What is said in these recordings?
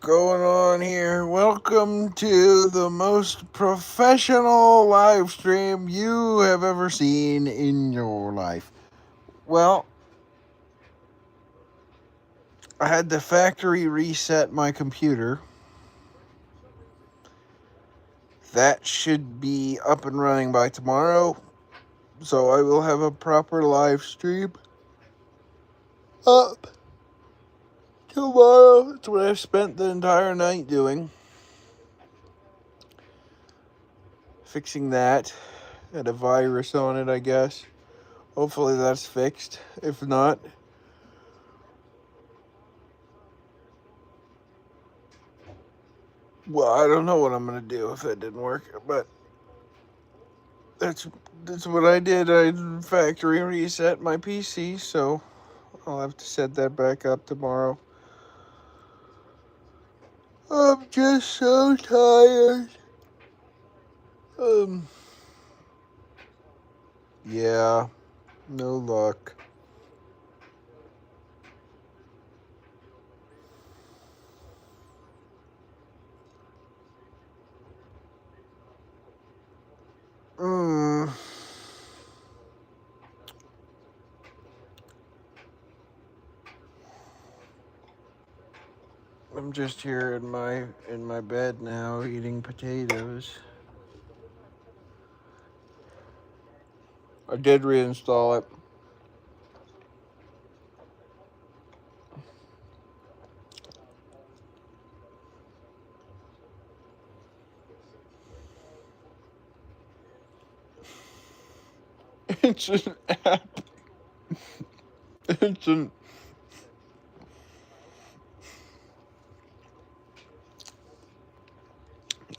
going on here? Welcome to the most professional live stream you have ever seen in your life. Well, I had to factory reset my computer. That should be up and running by tomorrow, so I will have a proper live stream up tomorrow. That's what I've spent the entire night doing. Fixing that. Had a virus on it, I guess. Hopefully that's fixed. If not, well, I don't know what I'm gonna do if that didn't work, but that's that's what I did. I factory reset my PC, so I'll have to set that back up tomorrow. I'm just so tired. Um, yeah, no luck. Mm, I'm just here in my bed now eating potatoes. I did reinstall it. It's an app. It's an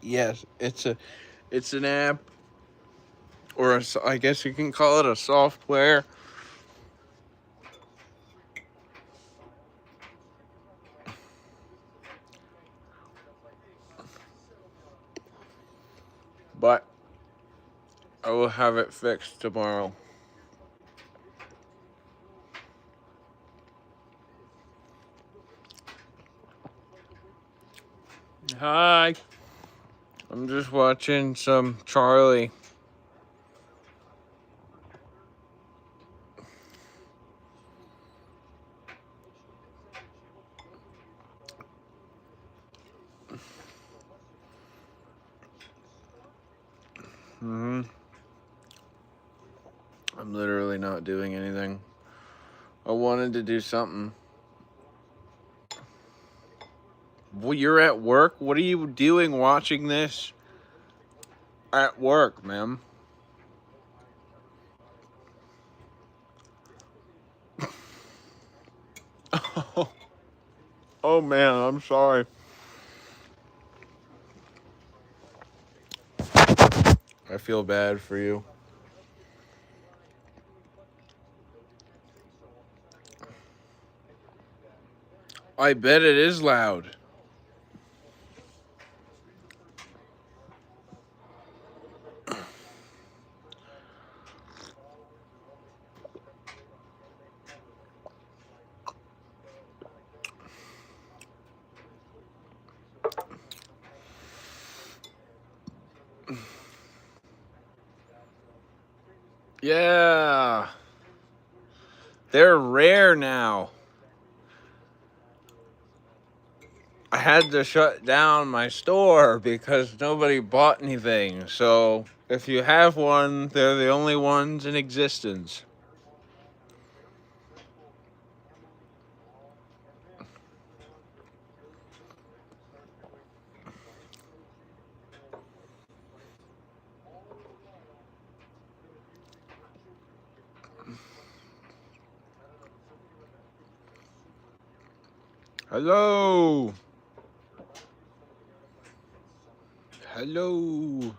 yes. It's an app, or I guess you can call it a software. But I will have it fixed tomorrow. Hi. I'm just watching some Charlie. Hmm. I'm literally not doing anything. I wanted to do something. Well, you're at work? What are you doing watching this at work, ma'am? Oh, oh man, I'm sorry. I feel bad for you. I bet it is loud. Yeah. They're rare now. I had to shut down my store because nobody bought anything. So if you have one, they're the only ones in existence. Hello. Hello.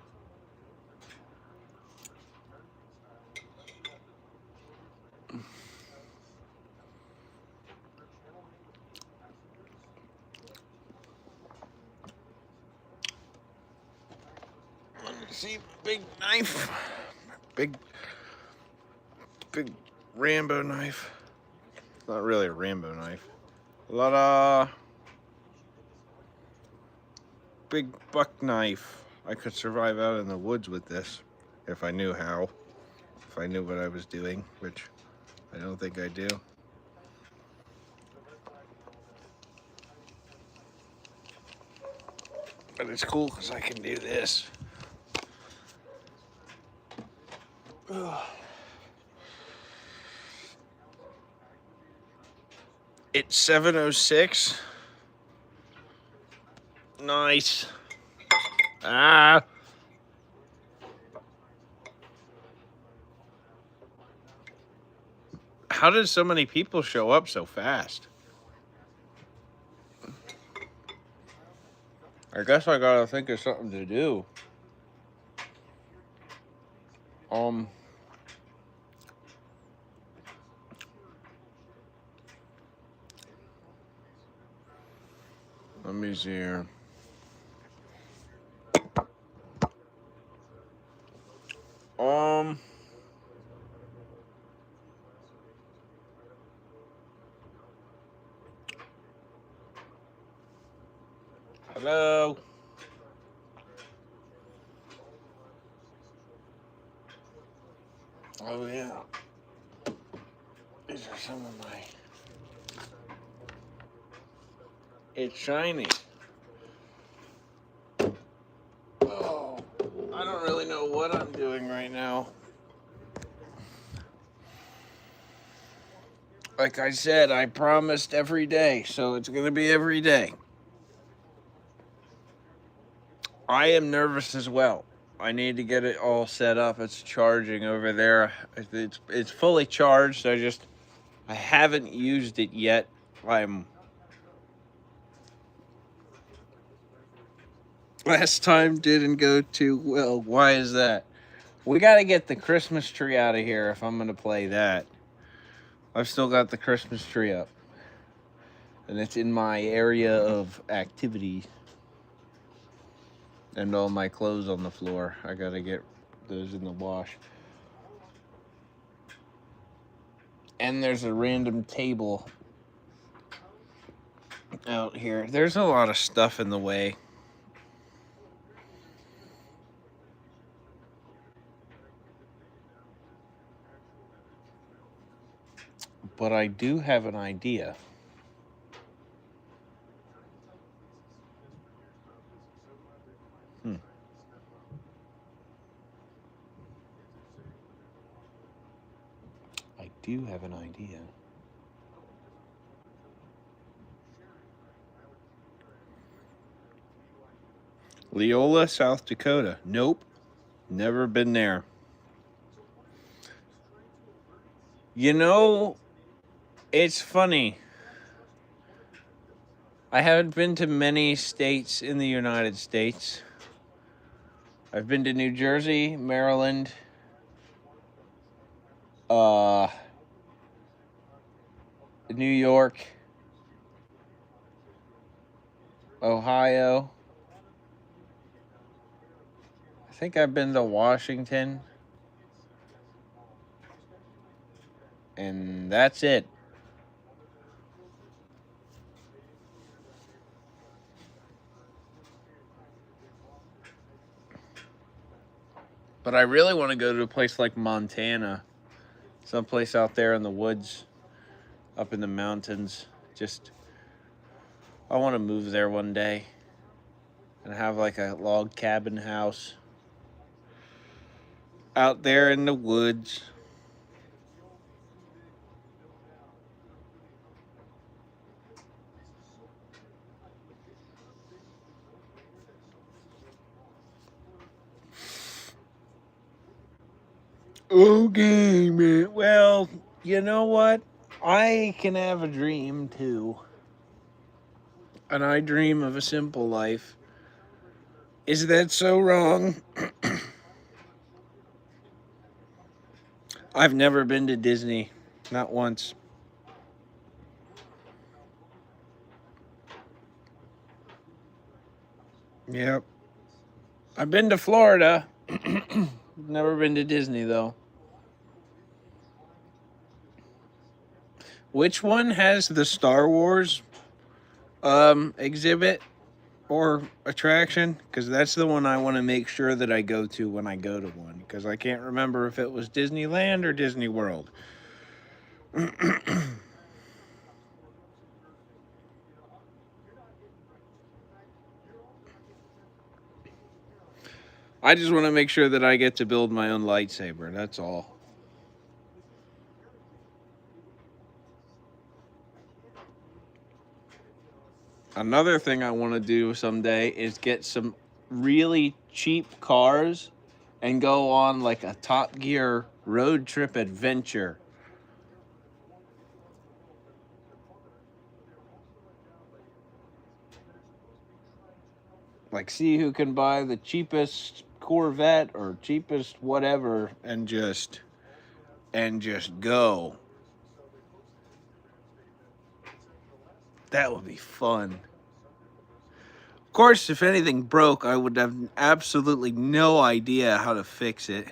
See, big knife. Big, big Rambo knife. Not really a Rambo knife. La da. big buck knife. I could survive out in the woods with this if I knew how. If I knew what I was doing, which I don't think I do. But it's cool because I can do this. Ugh. It's 7:06. Nice. Ah. How did so many people show up so fast? I guess I gotta think of something to do. Let me see here. Hello. Oh yeah. These are some of my. It's shiny. Oh, I don't really know what I'm doing right now. Like I said, I promised every day, so it's gonna be every day. I am nervous as well. I need to get it all set up. It's charging over there. It's fully charged. I haven't used it yet. Last time didn't go too well. Why is that? We got to get the Christmas tree out of here if I'm going to play that. I've still got the Christmas tree up. And it's in my area of activities. And all my clothes on the floor. I got to get those in the wash. And there's a random table out here. There's a lot of stuff in the way. But I do have an idea. I do have an idea. Leola, South Dakota. Nope. Never been there. You know, it's funny. I haven't been to many states in the United States. I've been to New Jersey, Maryland, New York, Ohio. I think I've been to Washington. And that's it. But I really want to go to a place like Montana. Someplace out there in the woods, up in the mountains. I want to move there one day and have like a log cabin house out there in the woods. Okay, man. Well, you know what? I can have a dream too. And I dream of a simple life. Is that so wrong? I've never been to Disney. Not once. Yep. I've been to Florida. Never been to Disney, though. Which one has the Star Wars exhibit? or attraction, because that's the one I want to make sure that I go to when I go to one, because I can't remember if it was Disneyland or Disney World. I just want to make sure that I get to build my own lightsaber. That's all. Another thing I want to do someday is get some really cheap cars and go on like a Top Gear road trip adventure. Like, see who can buy the cheapest Corvette or cheapest whatever, and just go. That would be fun. Of course, if anything broke, I would have absolutely no idea how to fix it.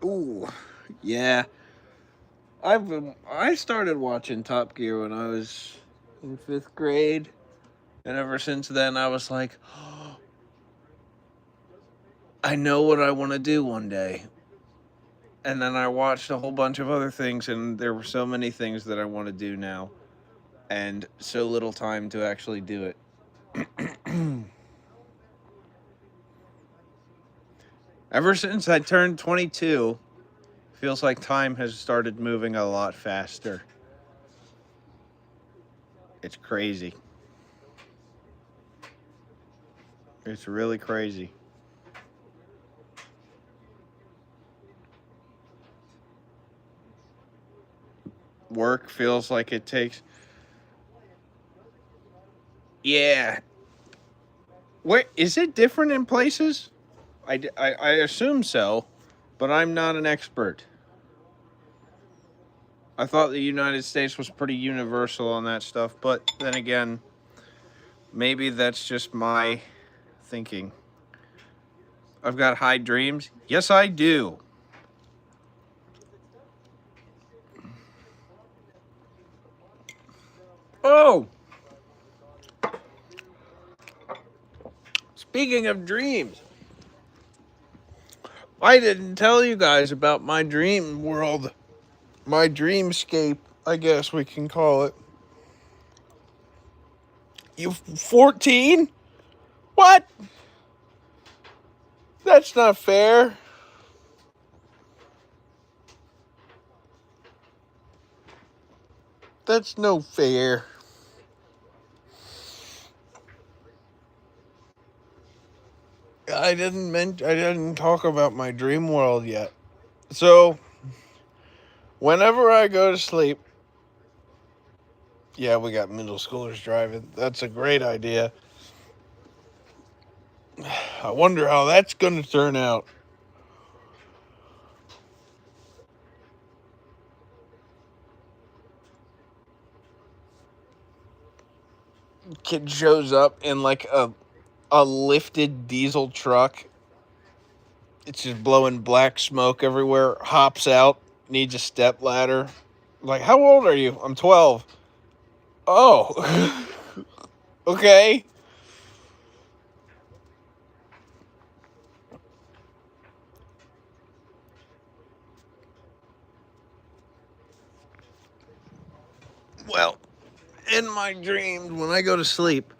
Ooh, yeah. I started watching Top Gear when I was in 5th grade, and ever since then I was like, oh, I know what I want to do one day. And then I watched a whole bunch of other things, and there were so many things that I want to do now, and so little time to actually do it. Ever since I turned 22, feels like time has started moving a lot faster. It's crazy. It's really crazy. Work feels like it takes... Yeah. Where is it different in places? I assume so, but I'm not an expert. I thought the United States was pretty universal on that stuff, but then again, maybe that's just my thinking. I've got high dreams. Yes, I do. Oh! Speaking of dreams, I didn't tell you guys about my dream world. My dreamscape, I guess we can call it. You 14? What? That's not fair. That's no fair. I didn't talk about my dream world yet. So, whenever I go to sleep, yeah, we got middle schoolers driving. That's a great idea. I wonder how that's going to turn out. Kid shows up in like a lifted diesel truck. It's just blowing black smoke everywhere. Hops out, needs a step ladder. Like, how old are you? I'm 12. Oh, okay. Well, in my dreams, when I go to sleep,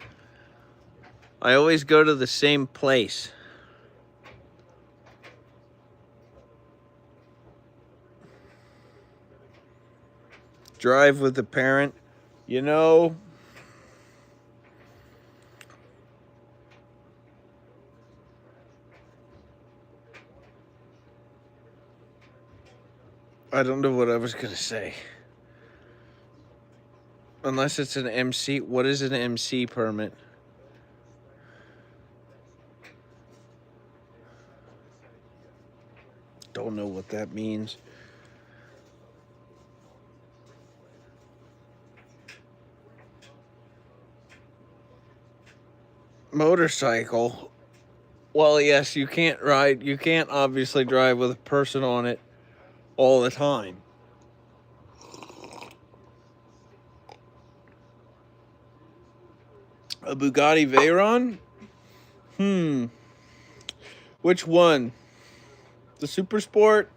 I always go to the same place. Drive with the parent. You know, I don't know what I was going to say. Unless it's an MC. What is an MC permit? Don't know what that means. Motorcycle. Well, yes, you can't obviously drive with a person on it all the time. A Bugatti Veyron? Which one? The Super Sport?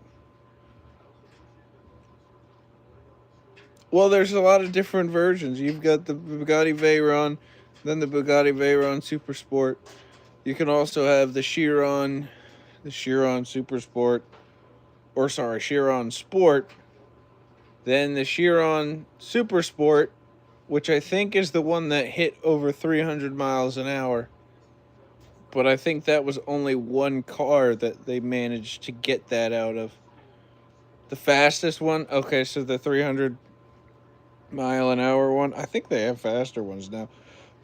Well, there's a lot of different versions. You've got the Bugatti Veyron, then the Bugatti Veyron Super Sport. You can also have the Chiron Super Sport, or sorry, Chiron Sport, then the Chiron Super Sport, which I think is the one that hit over 300 miles an hour. But I think that was only one car that they managed to get that out of. The fastest one, okay, so the 300-mile-an-hour one, I think they have faster ones now.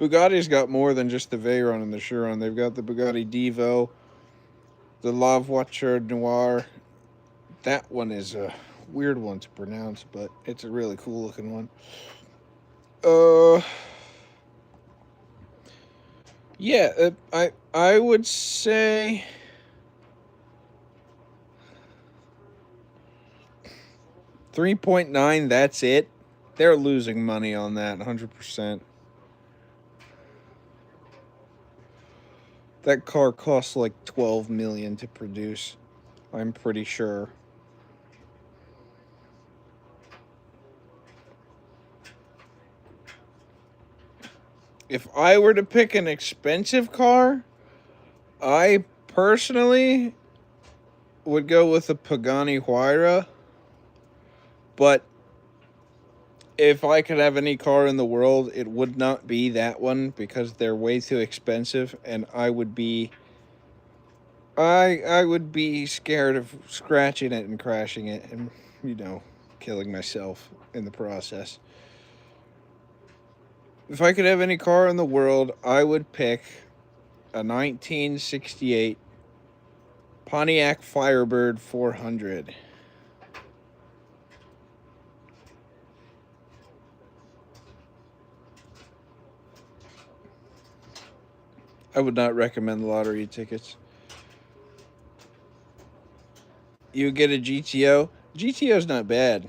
Bugatti's got more than just the Veyron and the Chiron. They've got the Bugatti Divo, the La Voiture Noire. That one is a weird one to pronounce, but it's a really cool looking one. Yeah, I would say 3.9. That's it. They're losing money on that 100%. That car costs like 12 million to produce. I'm pretty sure. If I were to pick an expensive car, I personally would go with a Pagani Huayra. But if I could have any car in the world, it would not be that one because they're way too expensive, and I would be scared of scratching it and crashing it and killing myself in the process. If I could have any car in the world, I would pick a 1968 Pontiac Firebird 400. I would not recommend lottery tickets. You get a GTO. GTO's not bad.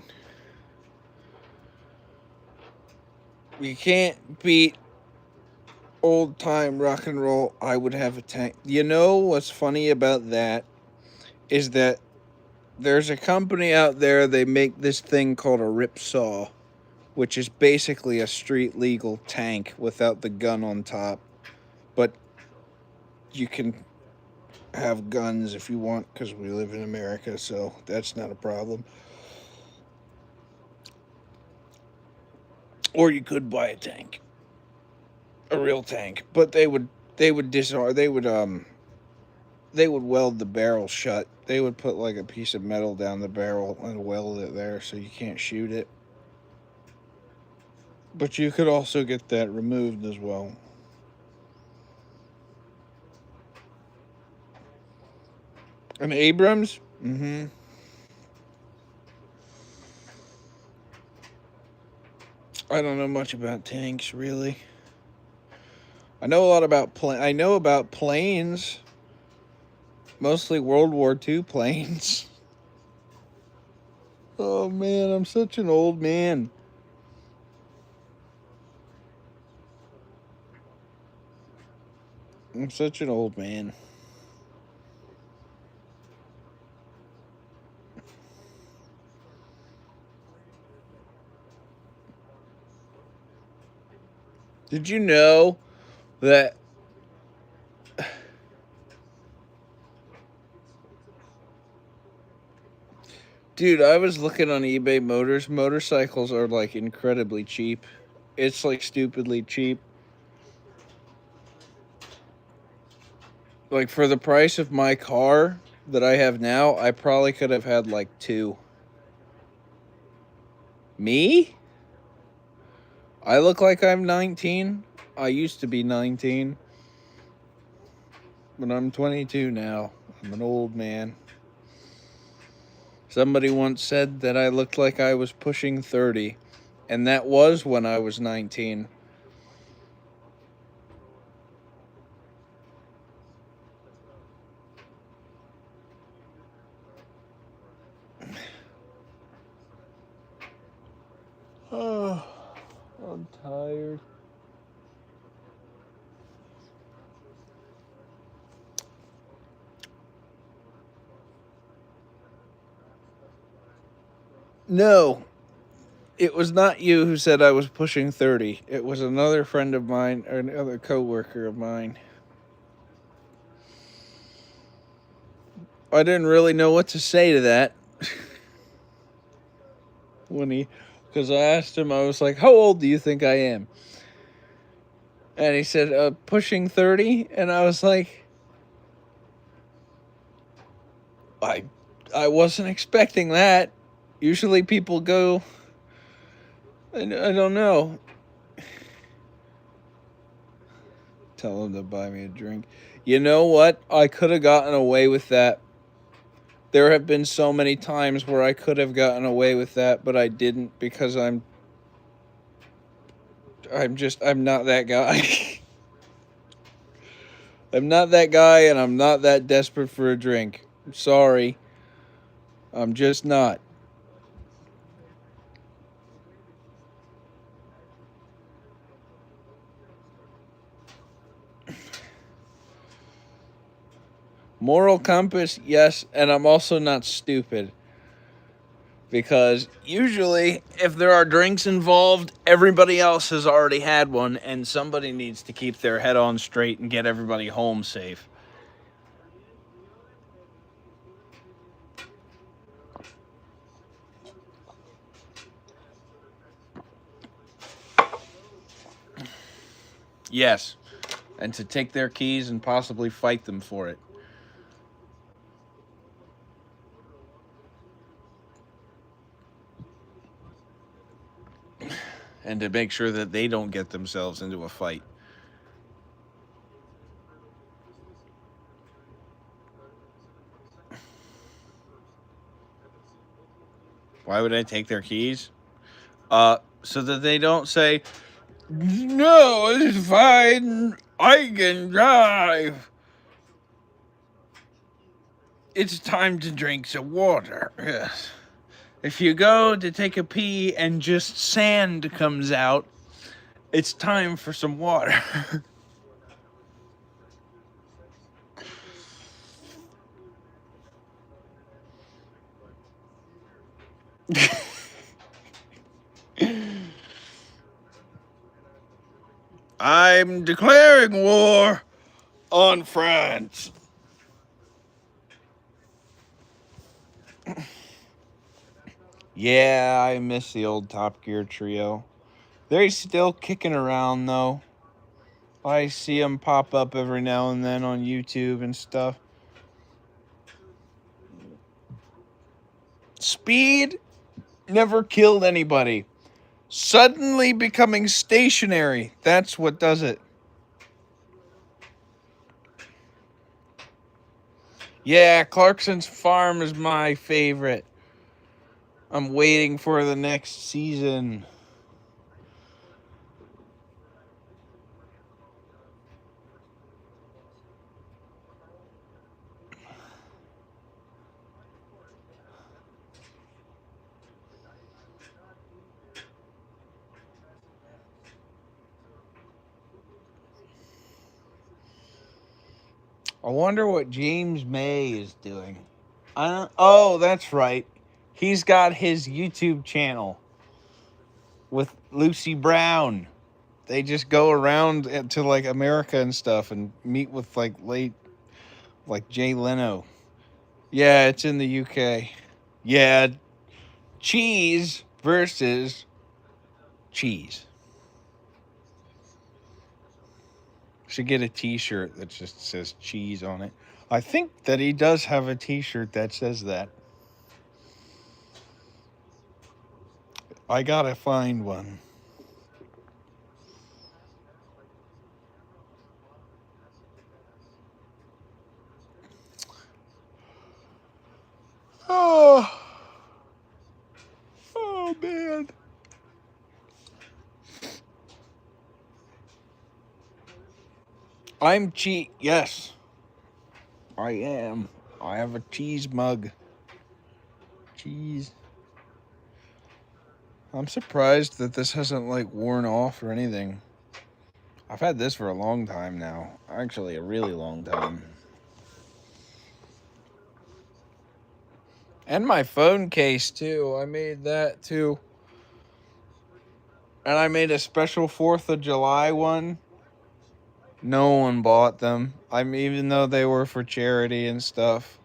You can't beat old time rock and roll. I would have a tank. You know what's funny about that is that there's a company out there, they make this thing called a ripsaw, which is basically a street legal tank without the gun on top. But you can have guns if you want because we live in America, so that's not a problem. Or you could buy a tank, a real tank, but they would disarm. They would weld the barrel shut. They would put like a piece of metal down the barrel and weld it there so you can't shoot it. But you could also get that removed as well. An Abrams? Mm-hmm. I don't know much about tanks, really. I know a lot about I know about planes. Mostly World War II planes. Oh man, I'm such an old man. I'm such an old man. Did you know that dude, I was looking on eBay Motors. Motorcycles are like incredibly cheap. It's like stupidly cheap. Like for the price of my car that I have now, I probably could have had like two. Me? I look like I'm 19. I used to be 19. But I'm 22 now. I'm an old man. Somebody once said that I looked like I was pushing 30. And that was when I was 19. Oh, I'm tired. No, it was not you who said I was pushing 30. It was another friend of mine, or another coworker of mine. I didn't really know what to say to that because I asked him, I was like, "How old do you think I am?" And he said, "Pushing 30." And I was like, I, I wasn't expecting that. Usually people go, I don't know. Tell him to buy me a drink. You know what? I could have gotten away with that. There have been so many times where I could have gotten away with that, but I didn't because I'm not that guy. I'm not that guy, and I'm not that desperate for a drink. I'm sorry. I'm just not. Moral compass, yes, and I'm also not stupid. Because usually, if there are drinks involved, everybody else has already had one, and somebody needs to keep their head on straight and get everybody home safe. Yes, and to take their keys and possibly fight them for it. And to make sure that they don't get themselves into a fight. Why would I take their keys? So that they don't say, "No, it's fine. I can drive. It's time to drink some water." Yes. If you go to take a pee and just sand comes out, it's time for some water. I'm declaring war on France. Yeah, I miss the old Top Gear trio. They're still kicking around, though. I see them pop up every now and then on YouTube and stuff. Speed never killed anybody. Suddenly becoming stationary, that's what does it. Yeah, Clarkson's Farm is my favorite. I'm waiting for the next season. I wonder what James May is doing. Oh, that's right. He's got his YouTube channel with Lucy Brown. They just go around to like America and stuff and meet with like Jay Leno. Yeah, it's in the UK. Yeah, cheese versus cheese. Should get a T-shirt that just says cheese on it. I think that he does have a T-shirt that says that. I gotta find one. Oh, oh man. I'm cheat. Yes, I am. I have a cheese mug. Cheese. I'm surprised that this hasn't like worn off or anything. I've had this for a long time now. Actually, a really long time. And my phone case, too. I made that, too. And I made a special 4th of July one. No one bought them. Even though they were for charity and stuff,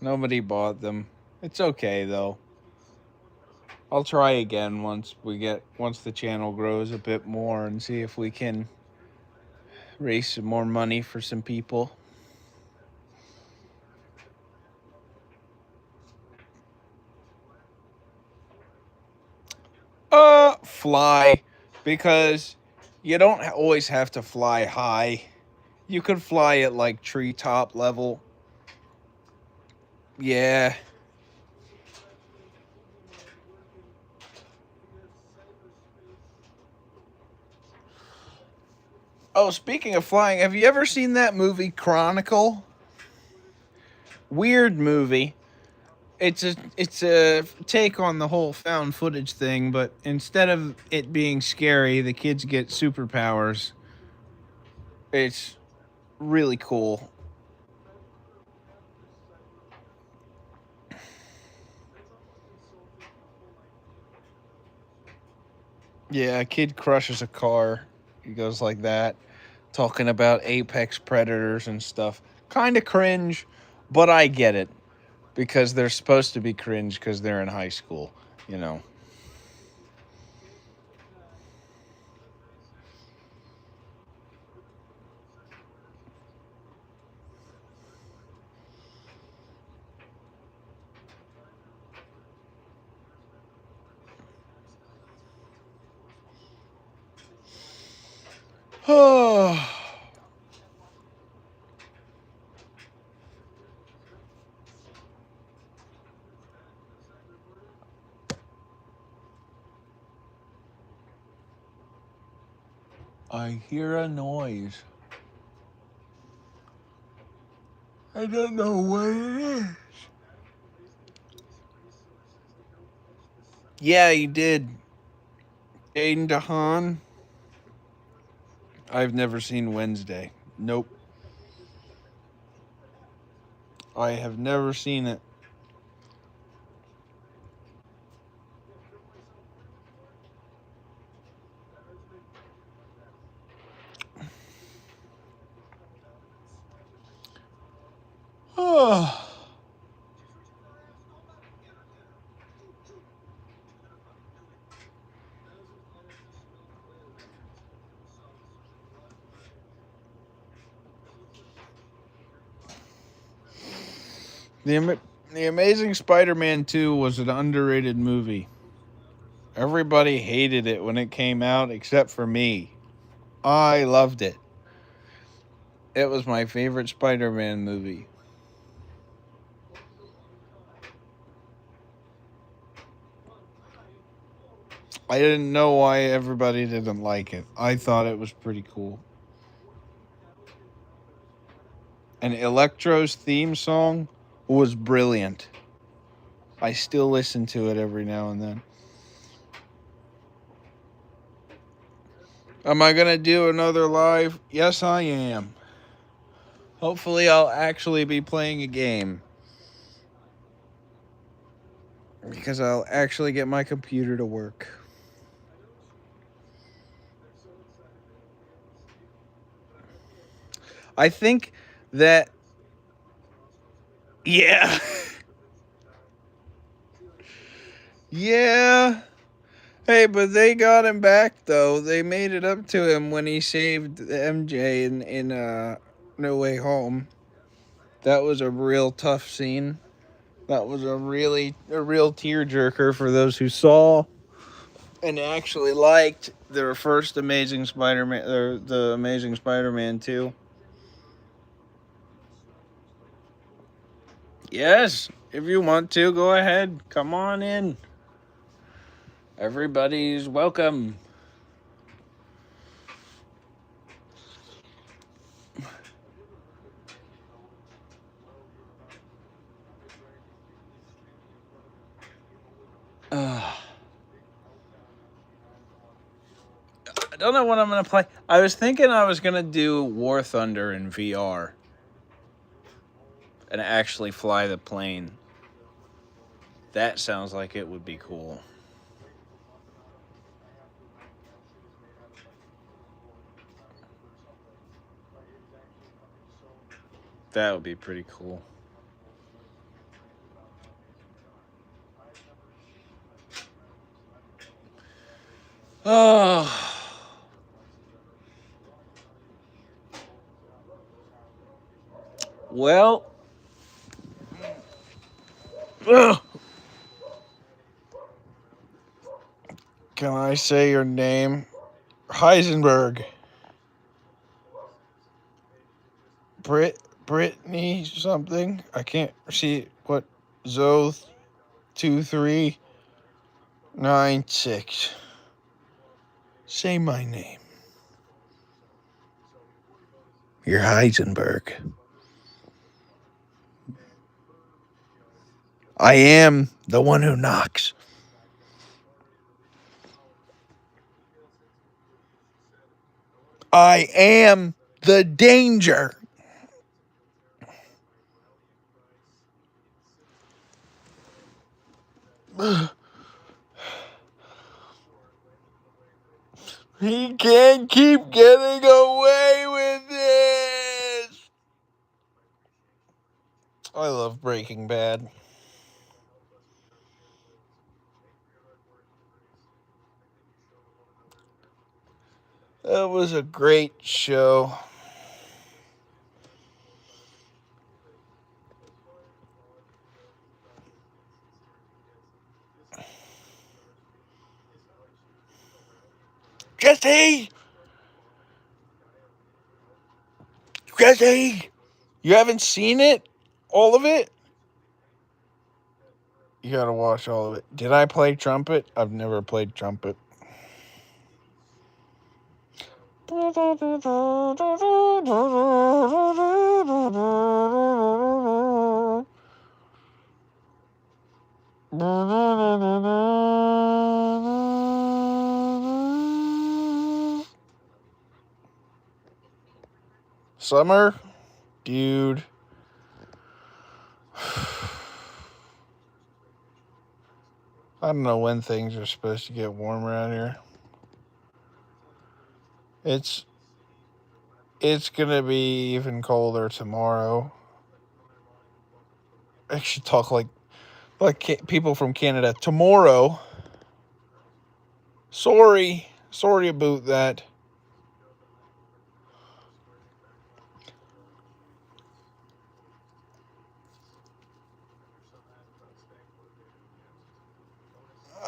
nobody bought them. It's okay, though. I'll try again once the channel grows a bit more and see if we can raise some more money for some people. Fly, because you don't always have to fly high. You could fly at like treetop level. Yeah. Oh, speaking of flying, have you ever seen that movie Chronicle? Weird movie. It's a take on the whole found footage thing, but instead of it being scary, the kids get superpowers. It's really cool. Yeah, a kid crushes a car. He goes like that, talking about apex predators and stuff. Kind of cringe, but I get it because they're supposed to be cringe because they're in high school, you know. Oh. I hear a noise. I don't know what it is. Yeah, he did. Aiden DeHaan. I've never seen Wednesday. Nope. I have never seen it. Oh. The Amazing Spider-Man 2 was an underrated movie. Everybody hated it when it came out except for me. I loved it. It was my favorite Spider-Man movie. I didn't know why everybody didn't like it. I thought it was pretty cool. And Electro's theme song was brilliant. I still listen to it every now and then. Am I going to do another live? Yes, I am. Hopefully, I'll actually be playing a game. Because I'll actually get my computer to work. I think that... Yeah. Yeah. Hey, but they got him back, though. They made it up to him when he saved MJ in No Way Home. That was a real tough scene. That was a real tearjerker for those who saw and actually liked their first Amazing Spider-Man, or the Amazing Spider-Man 2. Yes, if you want to, go ahead. Come on in. Everybody's welcome. I don't know what I'm going to play. I was thinking I was going to do War Thunder in VR. And actually fly the plane. That sounds like it would be cool. That would be pretty cool. Oh, well, ugh. Can I say your name? Heisenberg. Brittany something. I can't see what. Zoe 2396. Say my name. You're Heisenberg. I am the one who knocks. I am the danger. He can't keep getting away with this. I love Breaking Bad. That was a great show. Jesse! Jesse! You haven't seen it? All of it? You gotta watch all of it. Did I play trumpet? I've never played trumpet. Summer? Dude. I don't know when things are supposed to get warm around here. It's gonna be even colder tomorrow. I should talk like people from Canada. Tomorrow. Sorry about that.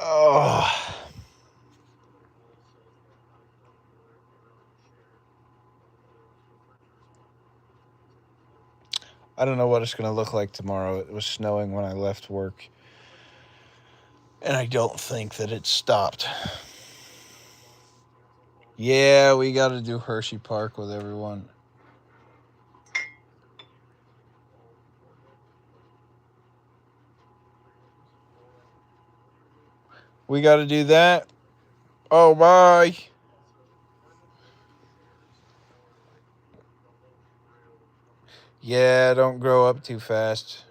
Oh. I don't know what it's going to look like tomorrow. It was snowing when I left work. And I don't think that it stopped. Yeah, we got to do Hershey Park with everyone. We got to do that. Oh, bye. Yeah, don't grow up too fast.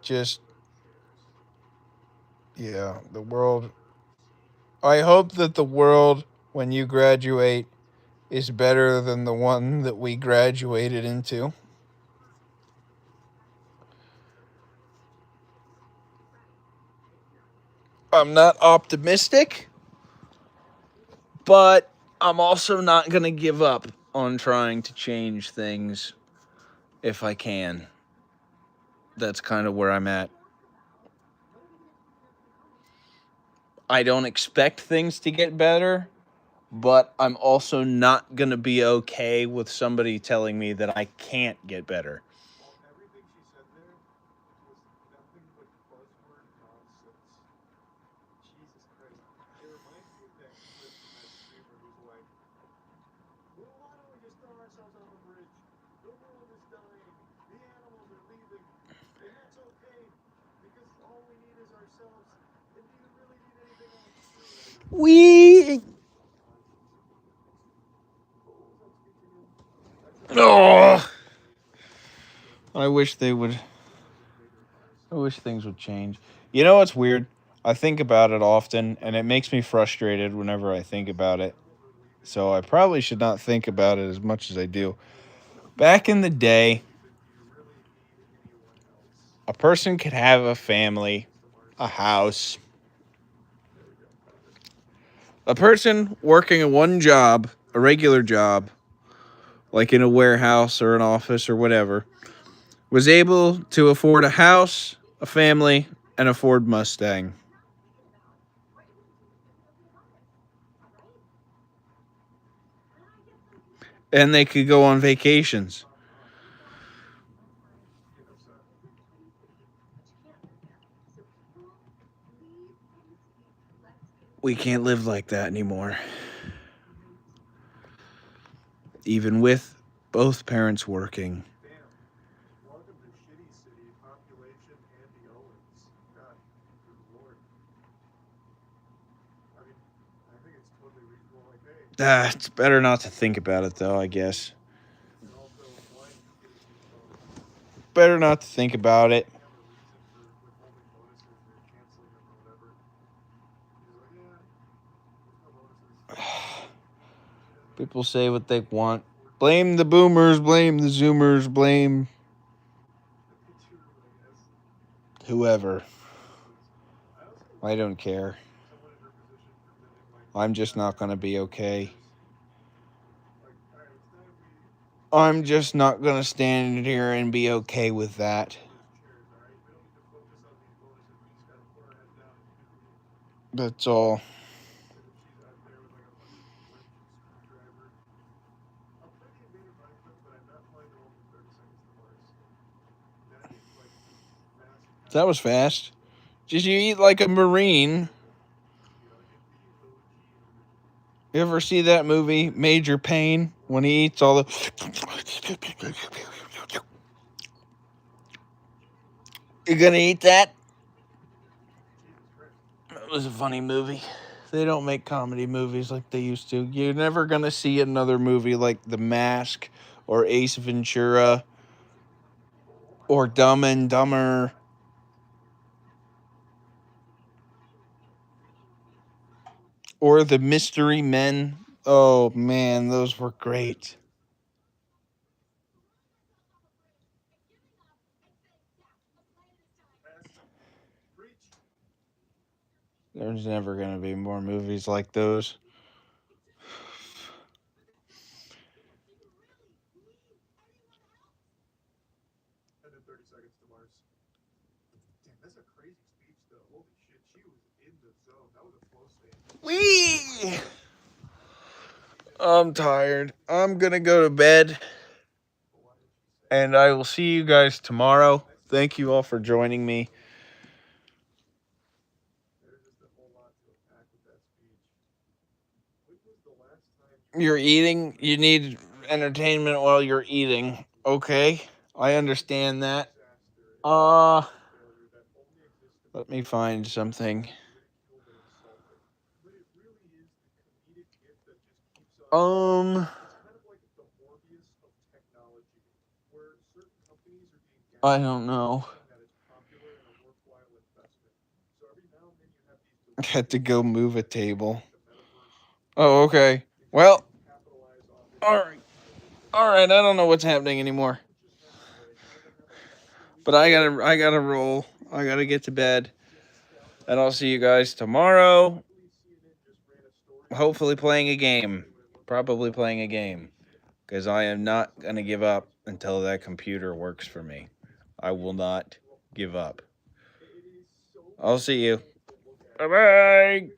Just, yeah, the world. I hope that the world, when you graduate, is better than the one that we graduated into. I'm not optimistic, but I'm also not going to give up on trying to change things if I can. That's kind of where I'm at. I don't expect things to get better, but I'm also not going to be okay with somebody telling me that I can't get better. We. Oh, I wish they would wish things would change. You know what's weird? I think about it often, and it makes me frustrated whenever I think about it. So I probably should not think about it as much as I do. Back in the day, a person could have a family, a house, a person working a one job, a regular job, like in a warehouse or an office or whatever, was able to afford a house, a family, and a Ford Mustang. And they could go on vacations. We can't live like that anymore. Even with both parents working. It's better not to think about it, though, I guess. Better not to think about it. People say what they want. Blame the boomers, blame the zoomers, blame whoever. I don't care. I'm just not going to be okay. I'm just not going to stand here and be okay with that. That's all. That was fast. Did you eat like a Marine? You ever see that movie, Major Pain, when he eats all the... You gonna eat that? It was a funny movie. They don't make comedy movies like they used to. You're never gonna see another movie like The Mask or Ace Ventura or Dumb and Dumber or The Mystery Men. Oh man, those were great. There's never gonna be more movies like those. Wee! I'm tired. I'm gonna go to bed. And I will see you guys tomorrow. Thank you all for joining me. You're eating. You need entertainment while you're eating. Okay, I understand that. Uh, Let me find something. Um, I don't know. I had to go move a table. Oh, okay. Well, all right. All right, I don't know what's happening anymore. But I gotta roll. I gotta get to bed. And I'll see you guys tomorrow. Hopefully playing a game. Probably playing a game. Because I am not gonna give up until that computer works for me. I will not give up. I'll see you. Bye bye.